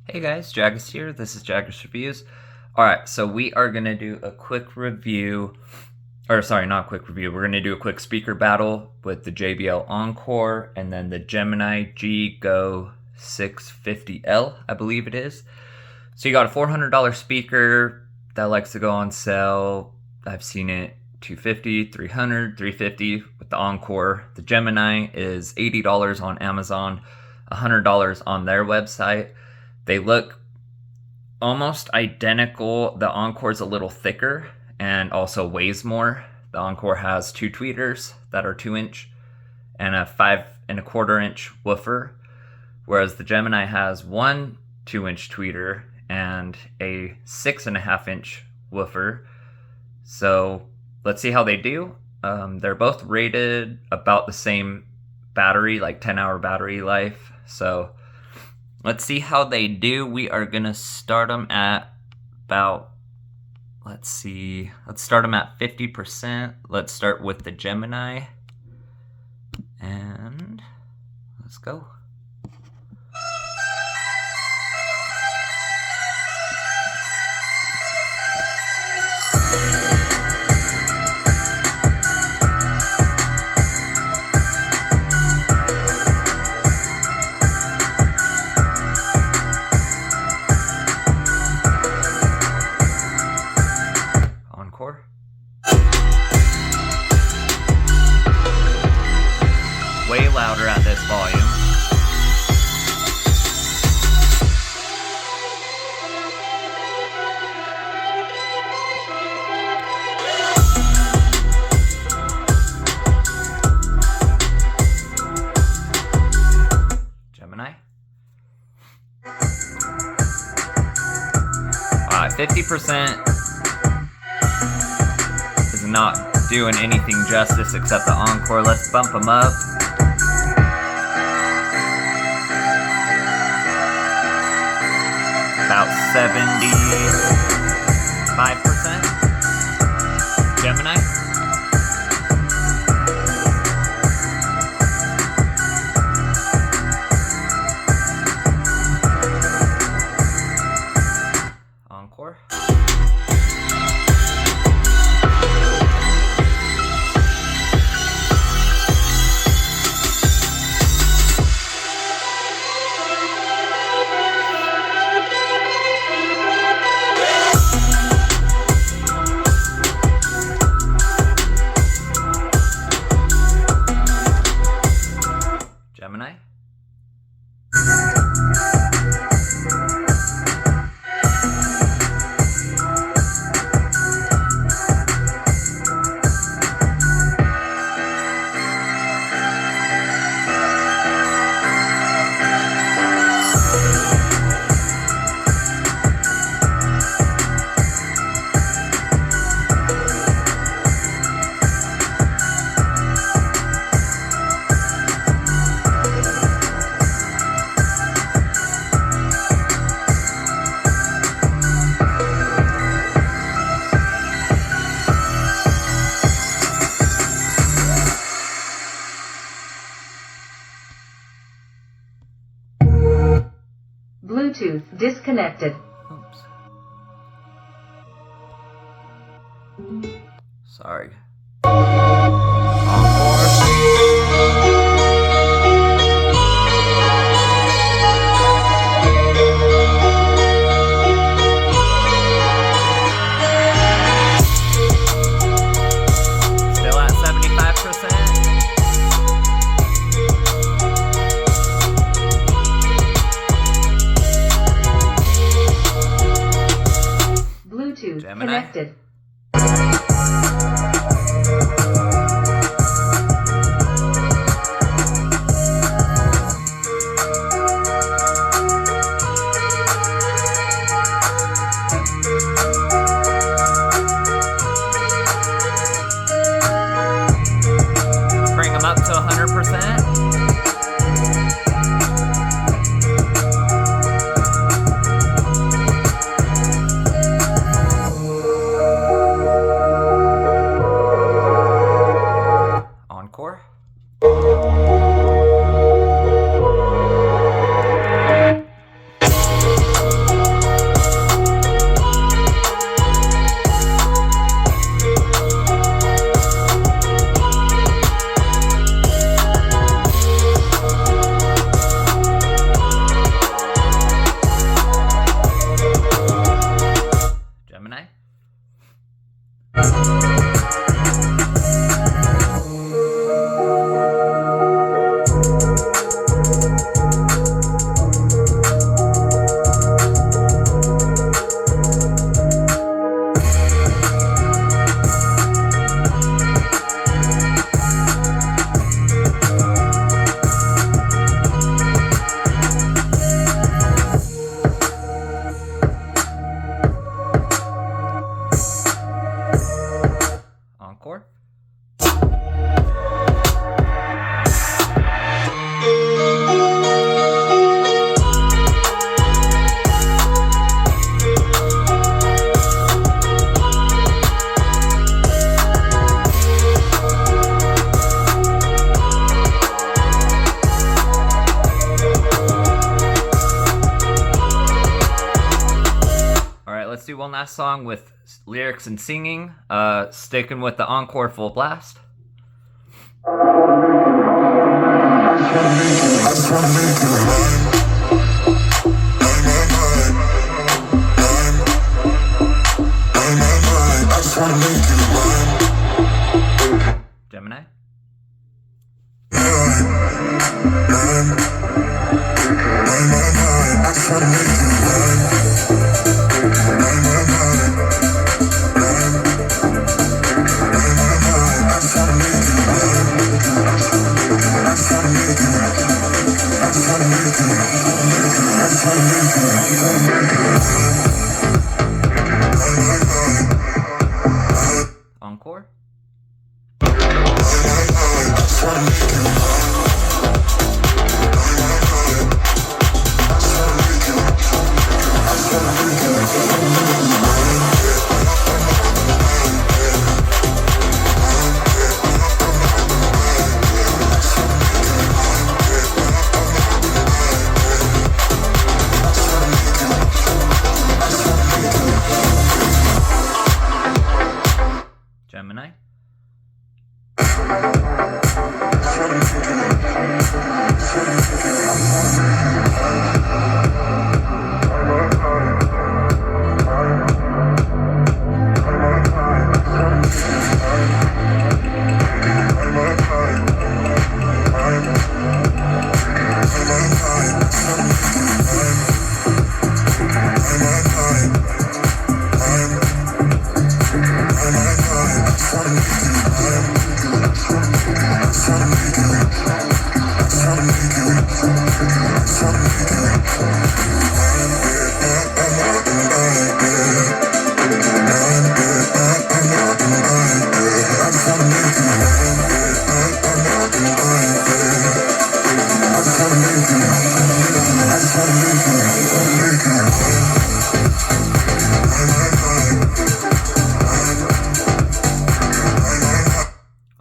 Hey guys, Jagus here. This is Jagus Reviews. Alright, so we are going to do a quick review, or sorry, not a quick review. We're going to do a quick speaker battle with the JBL Encore and then the Gemini GGO-650L, I believe it is. So you got a $400 speaker that likes to go on sale. I've seen it $250, $300, $350 with the Encore. The Gemini is $80 on Amazon, $100 on their website. They look almost identical. The Encore's a little thicker and also weighs more. The Encore has two tweeters that are 2-inch and a 5 1/4 inch woofer, whereas the Gemini has one 2-inch tweeter and a 6 1/2 inch woofer. So let's see how they do. They're both rated about the same battery, like 10-hour battery life. So let's see how they do. We are going to start them at about, let's start them at 50%. Let's start with the Gemini. And let's go. Encore. Way louder at this volume. Gemini. 50% is not doing anything justice except the Encore. Let's bump them up. About 75%. Gemini. Encore. Gemini. Bluetooth disconnected. Oops. Sorry. Encore. Still at 75%. Bluetooth Gemini. connected. Bring them up to 100%. do one last song with lyrics and singing, sticking with the Encore full blast. Gemini. Encore. Gemini.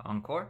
Encore.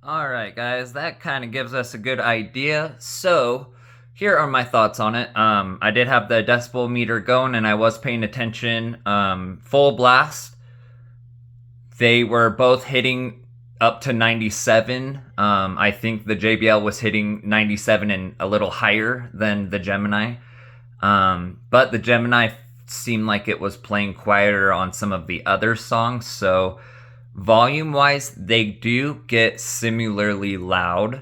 Alright guys, that kind of gives us a good idea. So, here are my thoughts on it. I did have the decibel meter going and I was paying attention. Full blast, they were both hitting up to 97. I think the JBL was hitting 97 and a little higher than the Gemini. But the Gemini seemed like it was playing quieter on some of the other songs. So volume-wise, they do get similarly loud.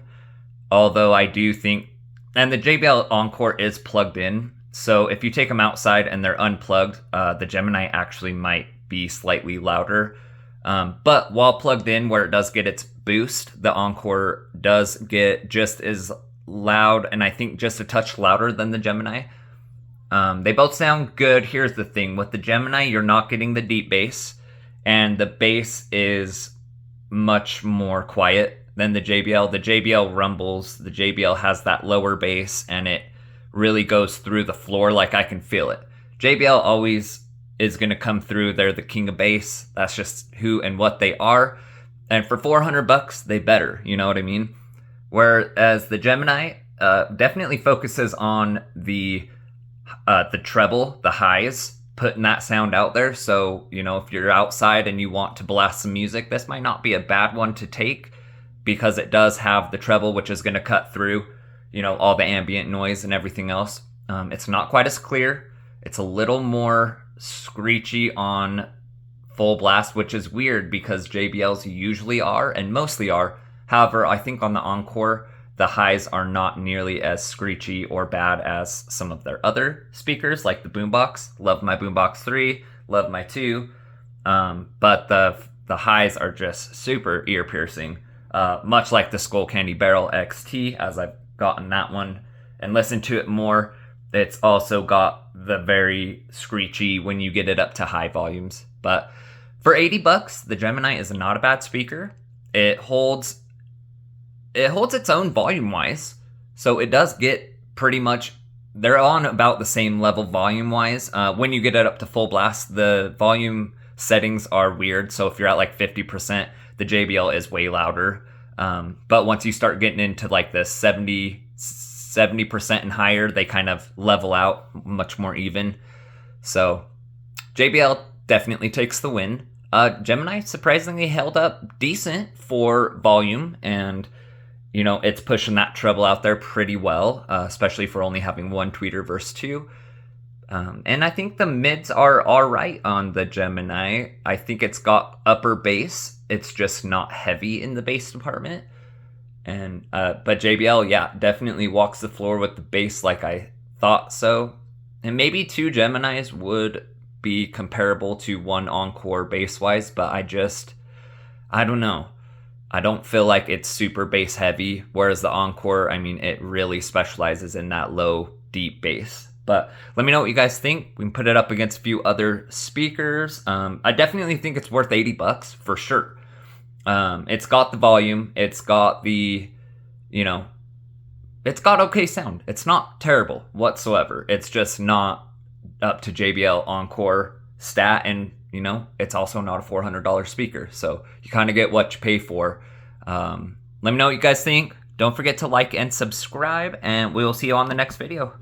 Although I do think... And the JBL Encore is plugged in. So if you take them outside and they're unplugged, the Gemini actually might be slightly louder. But while plugged in, where it does get its boost, the Encore does get just as loud, and I think just a touch louder than the Gemini. They both sound good. Here's the thing. With the Gemini, you're not getting the deep bass, and the bass is much more quiet than the JBL. The JBL rumbles. The JBL has that lower bass, and it really goes through the floor. Like, I can feel it. JBL always is going to come through. They're the king of bass. That's just who and what they are. And for $400, they better. You know what I mean? Whereas the Gemini definitely focuses on the treble, the highs, putting that sound out there. So, you know, if you're outside and you want to blast some music, this might not be a bad one to take, because it does have the treble, which is going to cut through, you know, all the ambient noise and everything else. It's not quite as clear. It's a little more screechy on full blast, which is weird because JBLs usually are and mostly are. However, I think on the Encore, the highs are not nearly as screechy or bad as some of their other speakers, like the Boombox. Love my Boombox 3, love my 2. But the highs are just super ear piercing. Much like the Skull Candy Barrel XT, as I've gotten that one and listened to it more. It's also got the very screechy when you get it up to high volumes. But for 80 bucks, the Gemini is not a bad speaker. It holds its own volume wise. So it does get pretty much, they're on about the same level volume wise. When you get it up to full blast, the volume settings are weird. So if you're at like 50%, the JBL is way louder. But once you start getting into like the 70% and higher, they kind of level out much more even. So JBL definitely takes the win. Gemini surprisingly held up decent for volume, and you know, it's pushing that treble out there pretty well, especially for only having one tweeter versus two. And I think the mids are all right on the Gemini. I think it's got upper bass. It's just not heavy in the bass department. And but JBL, yeah, definitely walks the floor with the bass like I thought so. And maybe two Geminis would be comparable to one Encore bass-wise, but I don't know. I don't feel like it's super bass heavy, whereas the Encore, I mean, it really specializes in that low, deep bass. But let me know what you guys think. We can put it up against a few other speakers. I definitely think it's worth 80 bucks for sure. It's got the volume. It's got the, you know, it's got okay sound. It's not terrible whatsoever. It's just not up to JBL Encore stat, and you know, it's also not a $400 speaker. So you kind of get what you pay for. Let me know what you guys think. Don't forget to like and subscribe, and we will see you on the next video.